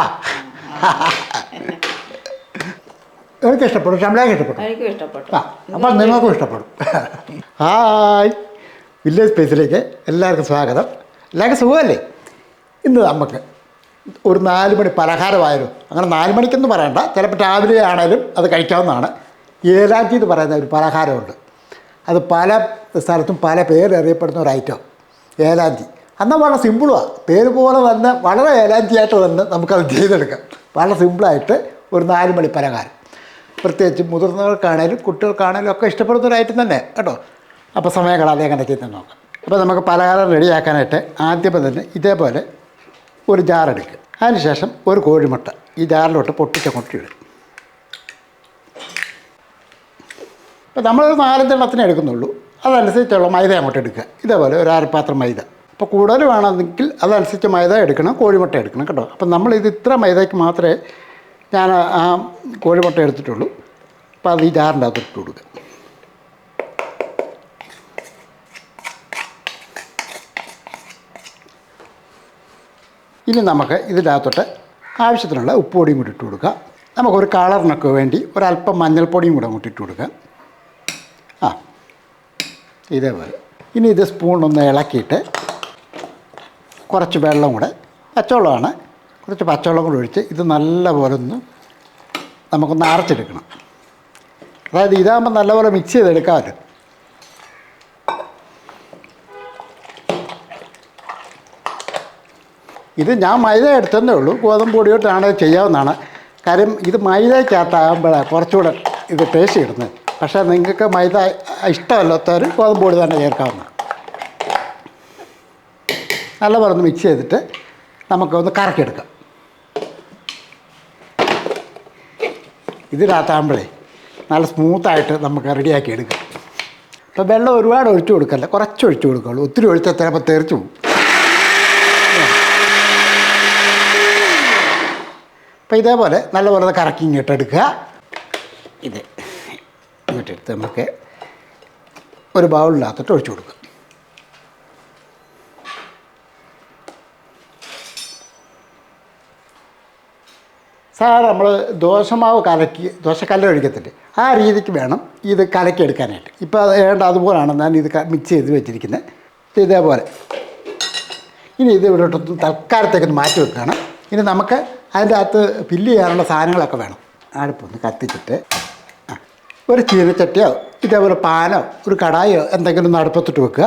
ആ എനിക്ക് ഇഷ്ടപ്പെട്ടു, ഷംലയ്ക്ക് ഇഷ്ടപ്പെട്ടു. എനിക്കും ഇഷ്ടപ്പെട്ടു. ആ അപ്പം നിങ്ങൾക്കും ഇഷ്ടപ്പെടും. ഹായ്, വില്ലേജ് സ്പേസിലേക്ക് എല്ലാവർക്കും സ്വാഗതം. എല്ലാവർക്കും സുഖമല്ലേ? ഇന്ന് നമുക്ക് ഒരു 4 മണി പലഹാരമായാലും, അങ്ങനെ 4 മണിക്കെന്ന് പറയണ്ട, ചിലപ്പോൾ രാവിലെ ആണെങ്കിലും അത് കഴിക്കാവുന്നതാണ്. ഏലാഞ്ചി എന്ന് പറയുന്ന ഒരു പലഹാരമുണ്ട്. അത് പല സ്ഥലത്തും പല പേരറിയപ്പെടുന്ന ഒരു ഐറ്റം ഏലാഞ്ചി. എന്നാൽ വളരെ സിമ്പിളുമാണ്, പേര് പോലെ തന്നെ വളരെ ഏലാഞ്ചിയായിട്ട് തന്നെ നമുക്കത് ചെയ്തെടുക്കാം. വളരെ സിമ്പിളായിട്ട് ഒരു 4 മണി പലഹാരം, പ്രത്യേകിച്ച് മുതിർന്നവർക്കാണേലും കുട്ടികൾക്കാണേലും ഒക്കെ ഇഷ്ടപ്പെടുന്ന ഒരു ഐറ്റം തന്നെ കേട്ടോ. അപ്പോൾ സമയം കളാതെ അങ്ങനെ ചെയ്ത് നോക്കാം. അപ്പോൾ നമുക്ക് പലഹാരം റെഡിയാക്കാനായിട്ട് ആദ്യമേ തന്നെ ഇതേപോലെ ഒരു ജാറെടുക്കുക. അതിനുശേഷം ഒരു കോഴിമുട്ട ഈ ജാറിലോട്ട് പൊട്ടിച്ചങ്ങോട്ട് ഇടും. അപ്പോൾ നമ്മളൊരു 4-5 എണ്ണത്തിനെ എടുക്കുന്നുള്ളൂ. അതനുസരിച്ചുള്ള മൈദ അങ്ങോട്ട് എടുക്കുക. ഇതേപോലെ ഒരു അരപ്പാത്രം മൈദ. അപ്പോൾ കൂടുതൽ വേണമെങ്കിൽ അതനുസരിച്ച് മൈദ എടുക്കണം, കോഴിമുട്ട എടുക്കണം കേട്ടോ. അപ്പം നമ്മളിത് ഇത്ര മൈദയ്ക്ക് മാത്രമേ ഞാൻ ആ കോഴിമുട്ട എടുത്തിട്ടുള്ളൂ. അപ്പോൾ അത് ഈ ജാറിൻ്റെ അകത്ത് ഇട്ട് കൊടുക്കുക. ഇനി നമുക്ക് ഇതിൻ്റെ അകത്തോട്ട് ആവശ്യത്തിനുള്ള ഉപ്പ് പൊടിയും കൂടി ഇട്ട് കൊടുക്കുക. നമുക്കൊരു കളറിനൊക്കെ വേണ്ടി ഒരല്പം മഞ്ഞൾപ്പൊടിയും കൂടെ അങ്ങോട്ട് ഇട്ട് കൊടുക്കുക. ആ ഇതേപോലെ. ഇനി ഇത് സ്പൂണൊന്ന് ഇളക്കിയിട്ട് കുറച്ച് വെള്ളം കൂടെ, പച്ചവെള്ളമാണ്, കുറച്ച് പച്ചവെള്ളം കൂടെ ഒഴിച്ച് ഇത് നല്ലപോലെ ഒന്ന് നമുക്കൊന്ന് അരച്ചെടുക്കണം. അതായത് ഇതാകുമ്പോൾ നല്ലപോലെ മിക്സ് ചെയ്തെടുക്കാമല്ലോ. ഇത് ഞാൻ മൈദ എടുത്തതേ ഉള്ളൂ, ഗോതമ്പ് പൊടിയോട്ടാണ് ചെയ്യാവുന്നതാണ്. കാര്യം ഇത് മൈദയ്ക്കകത്താകുമ്പോഴാണ് കുറച്ചുകൂടെ ഇത് ടേസ്റ്റ് കിട്ടുന്നത്. പക്ഷേ നിങ്ങൾക്ക് മൈദ ഇഷ്ടമല്ലാത്തവർ ഗോതമ്പ് പൊടി തന്നെ ചേർക്കാവുന്നതാണ്. നല്ലപോലെ ഒന്ന് മിക്സ് ചെയ്തിട്ട് നമുക്കൊന്ന് കറക്കിയെടുക്കാം. ഇതിനകത്താകുമ്പോഴേ നല്ല സ്മൂത്തായിട്ട് നമുക്ക് റെഡിയാക്കി എടുക്കാം. അപ്പോൾ വെള്ളം ഒരുപാട് ഒഴിച്ചു കൊടുക്കല്ല, കുറച്ച് ഒഴിച്ചു കൊടുക്കുള്ളൂ. ഒത്തിരി ഒഴിച്ചാൽ ചിലപ്പോൾ തെറിച്ചു പോകും. അപ്പോൾ ഇതേപോലെ നല്ലപോലെ കറക്കി ഇങ്ങോട്ടെടുക്കുക. ഇത് ഇങ്ങോട്ടെടുത്ത് നമുക്ക് ഒരു ബൗളിനകത്തോട്ട് ഒഴിച്ചു കൊടുക്കുക. സാധാരണ നമ്മൾ ദോശമാവ് കലക്കി ദോശക്കല്ല് ഒഴിക്കത്തില്ലേ, ആ രീതിക്ക് വേണം ഇത് കലക്കിയെടുക്കാനായിട്ട്. ഇപ്പോൾ അത് ഏതാണ്ട് അതുപോലെയാണ് ഞാൻ ഇത് മിക്സ് ചെയ്ത് വെച്ചിരിക്കുന്നത്. ഇതേപോലെ. ഇനി ഇത് ഇവിടോട്ടൊന്ന് തൽക്കാലത്തേക്കൊന്ന് മാറ്റി വെക്കുകയാണ്. ഇനി നമുക്ക് അതിൻ്റെ അകത്ത് ഫില്ല് ചെയ്യാനുള്ള സാധനങ്ങളൊക്കെ വേണം. അടുപ്പൊന്ന് കത്തിച്ചിട്ട് ഒരു ചീനച്ചട്ടിയോ ഇതേപോലെ പാനോ ഒരു കടായോ എന്തെങ്കിലും ഒന്ന് അടുപ്പത്തിട്ട് വെക്കുക.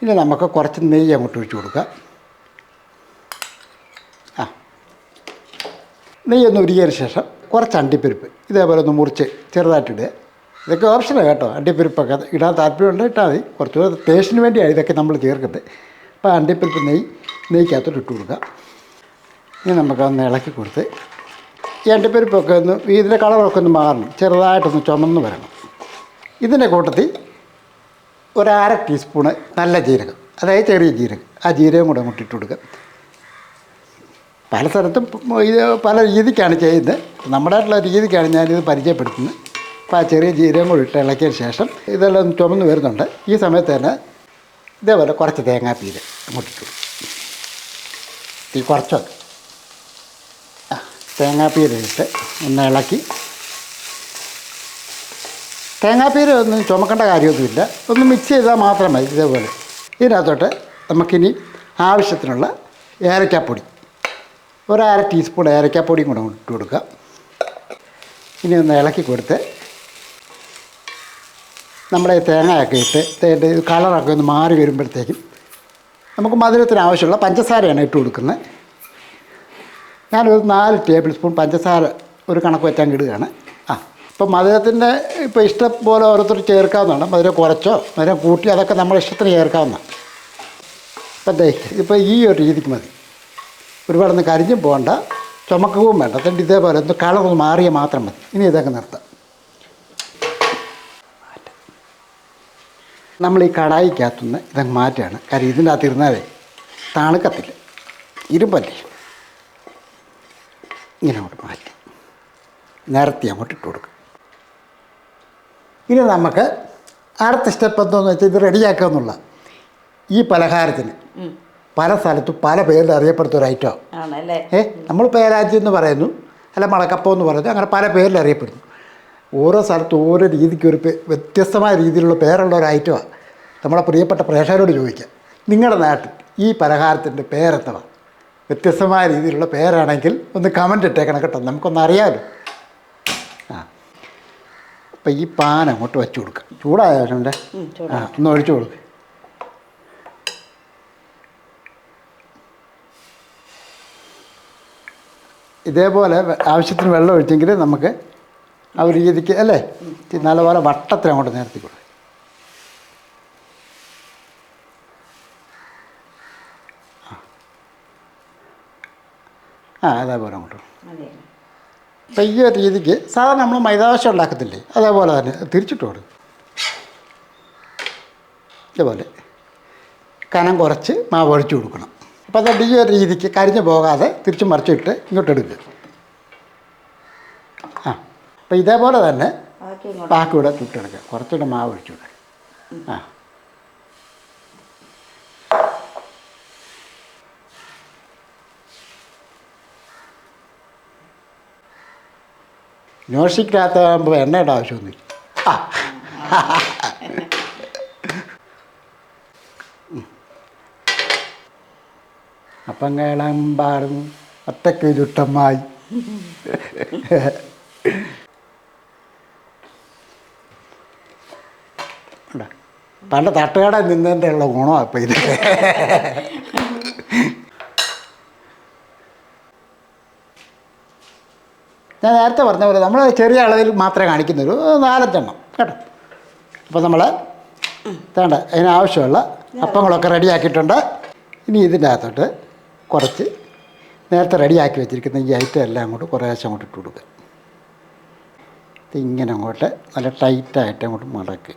ഇനി നമുക്ക് കുറച്ച് നെയ്യ് അങ്ങോട്ട് ഒഴിച്ച് കൊടുക്കുക. നെയ്യൊന്ന് ഉരുകിയതിന് ശേഷം കുറച്ച് അണ്ടിപ്പരിപ്പ് ഇതേപോലെ ഒന്ന് മുറിച്ച് ചെറുതായിട്ടിടുക. ഇതൊക്കെ ഓപ്ഷനാണ് കേട്ടോ. അണ്ടിപ്പരിപ്പൊക്കെ ഇടാൻ താല്പര്യമുണ്ട് ഇട്ടാൽ മതി. കുറച്ചുകൂടെ ടേസ്റ്റിന് വേണ്ടിയാണ് ഇതൊക്കെ നമ്മൾ ചേർക്കുന്നത്. അപ്പോൾ അണ്ടിപ്പരിപ്പ് നെയ്ക്കകത്തോട്ട് ഇട്ട് കൊടുക്കുക. ഇനി നമുക്കൊന്ന് ഇളക്കി കൊടുത്ത് ഈ അണ്ടിപ്പരിപ്പൊക്കെ ഒന്ന് ഇതിൻ്റെ കളറൊക്കെ ഒന്ന് മാറണം, ചെറുതായിട്ടൊന്ന് ചുമന്ന് വരണം. ഇതിൻ്റെ കൂട്ടത്തിൽ ഒരു 1/2 ടീസ്പൂണ് നല്ല ജീരകം, അതായത് ചെറിയ ജീരകം, ആ ജീരകം കൂടെ അങ്ങോട്ട് ഇട്ട് കൊടുക്കുക. പല സ്ഥലത്തും ഇത് പല രീതിക്കാണ് ചെയ്യുന്നത്. നമ്മുടേതായിട്ടുള്ള രീതിക്കാണ് ഞാനിത് പരിചയപ്പെടുത്തുന്നത്. അപ്പോൾ ആ ചെറിയ ജീരകം കൂടി ഇട്ട് ഇളക്കിയതിന് ശേഷം ഇതെല്ലാം ചുമന്ന് വരുന്നുണ്ട്. ഈ സമയത്ത് തന്നെ ഇതേപോലെ കുറച്ച് തേങ്ങാപ്പീര് അങ്ങോട്ടിട്ടു. ഈ കുറച്ച് തേങ്ങാപ്പീരിട്ട് ഒന്ന് ഇളക്കി. തേങ്ങാപ്പീര് ഒന്നും ചുമക്കേണ്ട കാര്യമൊന്നുമില്ല, ഒന്ന് മിക്സ് ചെയ്താൽ മാത്രം മതി. ഇതേപോലെ ഇതിനകത്തോട്ട് നമുക്കിനി ആവശ്യത്തിനുള്ള ഏലക്കാപ്പൊടി, ഒരു 1/2 ടീസ്പൂൺ ഏലക്കാപ്പൊടിയും കൂടെ ഇട്ട് കൊടുക്കുക. ഇനി ഒന്ന് ഇളക്കി കൊടുത്ത് നമ്മുടെ തേങ്ങയൊക്കെ ഇട്ട് ഇത് കളറൊക്കെ ഒന്ന് മാറി വരുമ്പോഴത്തേക്കും നമുക്ക് മധുരത്തിന് ആവശ്യമുള്ള പഞ്ചസാരയാണ് ഇട്ട് കൊടുക്കുന്നത്. ഞാനൊരു 4 ടേബിൾ സ്പൂൺ പഞ്ചസാര ഒരു കണക്ക് വെച്ചാൽ ഇടുകയാണ്. ഇപ്പോൾ മധുരത്തിൻ്റെ ഇപ്പോൾ ഇഷ്ടം പോലെ ഓരോരുത്തർ ചേർക്കാവുന്നതാണ്. മധുരം കുറച്ചോ മധുരം കൂട്ടി അതൊക്കെ നമ്മുടെ ഇഷ്ടത്തിന് ചേർക്കാവുന്നതാണ്. അപ്പം ഇപ്പോൾ ഈ ഒരു രീതിക്ക് മതി. ഒരുപാടൊന്ന് കരിഞ്ഞും പോകണ്ട, ചുമക്കുകയും വേണ്ട. എന്നിട്ട് ഇതേപോലെ ഒന്ന് കളറൊന്ന് മാറിയാൽ മാത്രം മതി. ഇനി ഇതൊക്കെ നിർത്താം. നമ്മൾ ഈ കടായിക്കകത്തുനിന്ന് ഇതങ്ങ് മാറ്റുകയാണ്. കാര്യം ഇതിൻ്റെ അകത്ത് ഇരുന്നാലേ തണുക്കത്തില്ല, ഇരുമ്പല്ലേ. ഇങ്ങനെ അങ്ങോട്ട് മാറ്റി നിരത്തി അങ്ങോട്ട് ഇട്ട് കൊടുക്കും. ഇനി നമുക്ക് അടുത്ത സ്റ്റെപ്പ് എന്താണെന്ന് വെച്ചാൽ ഇത് റെഡിയാക്കുക എന്നുള്ള ഈ പലഹാരത്തിന് പല സ്ഥലത്തും പല പേരിൽ അറിയപ്പെടുന്ന ഒരു ഐറ്റമാണ്. ആണല്ലേ? നമ്മൾ പേരാച്ചി എന്ന് പറയുന്നു, അല്ല മടക്കപ്പം എന്ന് പറയുന്നു, അങ്ങനെ പല പേരിൽ അറിയപ്പെടുന്നു. ഓരോ സ്ഥലത്തും ഓരോ രീതിക്ക് ഒരു വ്യത്യസ്തമായ രീതിയിലുള്ള പേരുള്ള ഒരു ഐറ്റമാണ്. നമ്മളെ പ്രിയപ്പെട്ട പ്രേക്ഷകരോട് ചോദിക്കാം, നിങ്ങളുടെ നാട്ടിൽ ഈ പലഹാരത്തിൻ്റെ പേരെന്താണ്? വ്യത്യസ്തമായ രീതിയിലുള്ള പേരാണെങ്കിൽ ഒന്ന് കമൻ്റ് ഇട്ടേക്കണം കേട്ടോ, നമുക്കൊന്ന് അറിയാമല്ലോ. അപ്പം ഈ പാൻ അങ്ങോട്ട് വെച്ച് കൊടുക്കുക. ചൂടായ ശേഷം ഒന്ന് ഒഴിച്ചു കൊടുക്കുക. ഇതേപോലെ ആവശ്യത്തിന് വെള്ളം ഒഴിച്ചെങ്കിൽ നമുക്ക് ആ ഒരു രീതിക്ക് അല്ലേ നല്ലപോലെ വട്ടത്തിൽ അങ്ങോട്ട് നിരത്തി കൊടുക്കുക. അതേപോലെ അങ്ങോട്ട്. അപ്പം ഈ ഒരു രീതിക്ക് സാധാരണ നമ്മൾ മൈദാദോശ ഉണ്ടാക്കത്തില്ലേ, അതേപോലെ തന്നെ തിരിച്ചിട്ട് കൊടുക്കും. ഇതേപോലെ കനം കുറച്ച് മാവ് ഒഴിച്ചു കൊടുക്കണം. അപ്പോൾ അത് ഈ ഒരു രീതിക്ക് കരിഞ്ഞു പോകാതെ തിരിച്ച് മറിച്ചിട്ട് ഇങ്ങോട്ട് എടുക്കുക. അപ്പോൾ ഇതേപോലെ തന്നെ ബാക്കി ഇവിടെ ചുട്ടെടുക്കുക. കുറച്ചുകൂടെ മാവ് ഒഴിച്ചു വിടുക. നോൺസ്റ്റിക്കിനകത്താകുമ്പോൾ എണ്ണയുടെ ആവശ്യമൊന്നുമില്ല. അപ്പം കേളമ്പാടും ഒറ്റയ്ക്ക് ചുട്ടമ്മായി. പണ്ട് തട്ടുകട നിന്നതിൻ്റെ ഉള്ള ഗുണമാണ് ഇപ്പം ഇത്. ഞാൻ നേരത്തെ പറഞ്ഞ പോലെ നമ്മൾ ചെറിയ അളവിൽ മാത്രമേ കാണിക്കുന്നുള്ളൂ, 4-5 എണ്ണം കേട്ടോ. അപ്പോൾ നമ്മൾ വേണ്ട അതിനാവശ്യമുള്ള അപ്പങ്ങളൊക്കെ റെഡിയാക്കിയിട്ടുണ്ട്. ഇനി ഇതിൻ്റെ അകത്തോട്ട് കുറച്ച് നേരത്തെ റെഡിയാക്കി വെച്ചിരിക്കുന്ന ഈ ഐറ്റം എല്ലാം അങ്ങോട്ട് കുറേശ്ശെ അങ്ങോട്ട് ഇട്ട് കൊടുക്കുക. ഇതിങ്ങനെ അങ്ങോട്ട് നല്ല ടൈറ്റായിട്ട് അങ്ങോട്ട് മടക്കുക.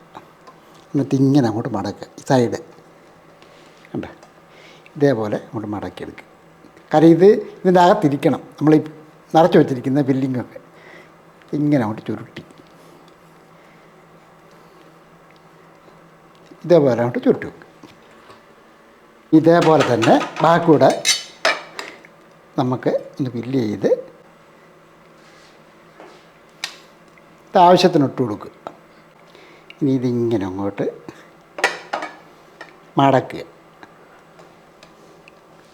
എന്നിട്ട് ഇങ്ങനെ അങ്ങോട്ട് മടക്കുക. ഈ സൈഡ് കണ്ട ഇതേപോലെ അങ്ങോട്ട് മടക്കിയെടുക്കുക. കാരണം ഇതിൻ്റെ അകത്തിരിക്കണം നമ്മൾ ഈ നിറച്ച് വെച്ചിരിക്കുന്ന ഫില്ലിങ്ങൊക്കെ. ഇങ്ങനെ അങ്ങോട്ട് ചുരുട്ടി ഇതേപോലെ അങ്ങോട്ട് ചുരുട്ടി വെക്കുക. ഇതേപോലെ തന്നെ ബാക്കിയൂടെ നമുക്ക് ഒന്ന് ഫില്ല് ചെയ്ത് ആവശ്യത്തിന് ഇട്ട് കൊടുക്കുക. ഇനി ഇതിങ്ങനെ അങ്ങോട്ട് മടക്കുക.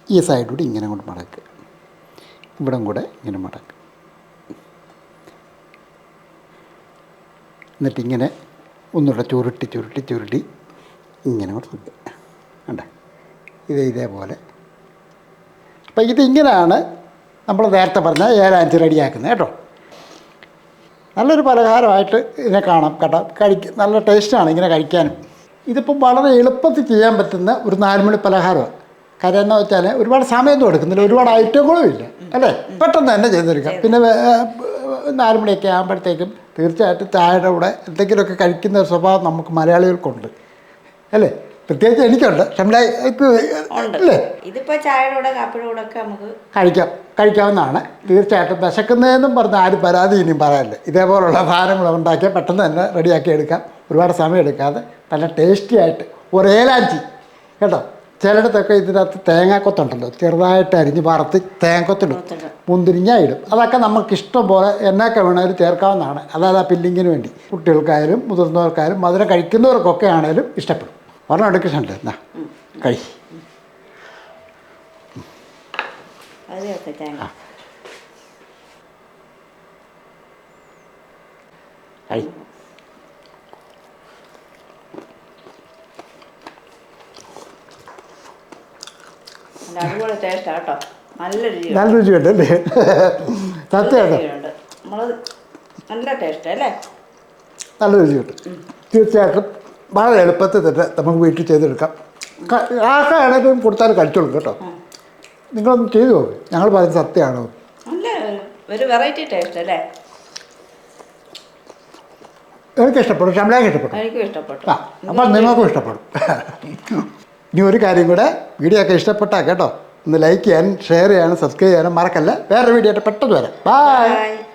ഈ സൈഡിലൂടെ ഇങ്ങനെ അങ്ങോട്ട് മടക്കുക. ഇവിടം കൂടെ ഇങ്ങനെ മടക്കുക. എന്നിട്ടിങ്ങനെ ഒന്നുകൂടെ ചുരുട്ടി ചുരുട്ടി ചുരുട്ടി ഇങ്ങനെ അങ്ങോട്ട് നിൽക്കുക. കണ്ടേ ഇതേപോലെ. അപ്പം ഇതിങ്ങനെയാണ് നമ്മൾ നേരത്തെ പറഞ്ഞ ഏലാഞ്ചി റെഡിയാക്കുന്നത് കേട്ടോ. നല്ലൊരു പലഹാരമായിട്ട് ഇതിനെ കാണാം കേട്ടോ. നല്ല ടേസ്റ്റാണ് ഇങ്ങനെ കഴിക്കാനും. ഇതിപ്പം വളരെ എളുപ്പത്തിൽ ചെയ്യാൻ പറ്റുന്ന ഒരു 4 മണി പലഹാരമാണ്. കാര്യം എന്ന് വെച്ചാൽ ഒരുപാട് സമയമൊന്നും എടുക്കുന്നില്ല, ഒരുപാട് ഐറ്റങ്ങളും ഇല്ല അല്ലേ, പെട്ടെന്ന് തന്നെ ചെയ്തെടുക്കാം. പിന്നെ 4 മണിയൊക്കെ ആകുമ്പോഴത്തേക്കും തീർച്ചയായിട്ടും ചായയുടെ കൂടെ എന്തെങ്കിലുമൊക്കെ കഴിക്കുന്ന ഒരു സ്വഭാവം നമുക്ക് മലയാളികൾക്കുണ്ട് അല്ലേ, പ്രത്യേകിച്ച് എനിക്കുണ്ട്. അല്ലേ, ഇതിപ്പോൾ ചായയുടെ കൂടെ കാപ്പിയുടെ കൂടെ ഒക്കെ നമുക്ക് കഴിക്കാവുന്നതാണ്. തീർച്ചയായിട്ടും വിശക്കുന്നതെന്നും പറഞ്ഞ് ആരും പരാതി ഇനിയും പറയാനില്ല. ഇതേപോലുള്ള സാധനങ്ങൾ ഉണ്ടാക്കിയാൽ പെട്ടെന്ന് തന്നെ റെഡിയാക്കി എടുക്കാം, ഒരുപാട് സമയം എടുക്കാതെ നല്ല ടേസ്റ്റി ആയിട്ട്. ഒരു ഏലാഞ്ചി കേട്ടോ. ചിലയിടത്തൊക്കെ ഇതിനകത്ത് തേങ്ങാക്കൊത്തുണ്ടല്ലോ, ചെറുതായിട്ട് അരിഞ്ഞ് വറുത്ത് തേങ്ങക്കൊത്തിടും, മുന്തിരിങ്ങ ഇടും. അതൊക്കെ നമുക്ക് ഇഷ്ടം പോലെ എന്നൊക്കെ വേണമെങ്കിലും ചേർക്കാവുന്നതാണ്. അതായത് ആ ഫില്ലിങ്ങിന് വേണ്ടി കുട്ടികൾക്കായാലും മുതിർന്നവർക്കായാലും മധുരം കഴിക്കുന്നവർക്കൊക്കെ ആണെങ്കിലും ഇഷ്ടപ്പെടും. ഒരെണ്ണം എടുക്കുന്നുണ്ട് എന്നാ കഴി. അടിപൊളി ടേസ്റ്റാ കേട്ടോ. നല്ല രുചിയുണ്ട് അല്ലേ, സത്യമായിട്ട് നല്ല ടേസ്റ്റ് അല്ലേ, നല്ല രുചിയുണ്ട്. തീർച്ചയായിട്ടും വളരെ എളുപ്പത്തിൽ തന്നെ നമുക്ക് വീട്ടിൽ ചെയ്തെടുക്കാം. ആർക്കാണെങ്കിലും കൊടുത്താൽ കഴിച്ചോളും കേട്ടോ. നിങ്ങളൊന്ന് ചെയ്തു നോക്ക്, ഞങ്ങൾ പറയുന്നത് സത്യമാണോ. നല്ല ഒരു വെറൈറ്റി ടേസ്റ്റ് അല്ലേ. എനിക്ക് ഇഷ്ടപ്പെടും, ഷംലയ്ക്ക് ഇഷ്ടപ്പെട്ടു, എനിക്കും ഇഷ്ടപ്പെട്ടു. അപ്പം നിങ്ങൾക്കും ഇഷ്ടപ്പെടും. ഇനി ഒരു കാര്യം കൂടെ, വീഡിയോ ഒക്കെ ഇഷ്ടപ്പെട്ടാൽ കേട്ടോ ഒന്ന് ലൈക്ക് ചെയ്യാനും ഷെയർ ചെയ്യാനും സബ്സ്ക്രൈബ് ചെയ്യാനും മറക്കല്ല. വേറെ വീഡിയോ ആയിട്ട് പെട്ടെന്ന് വരാം. ബൈ.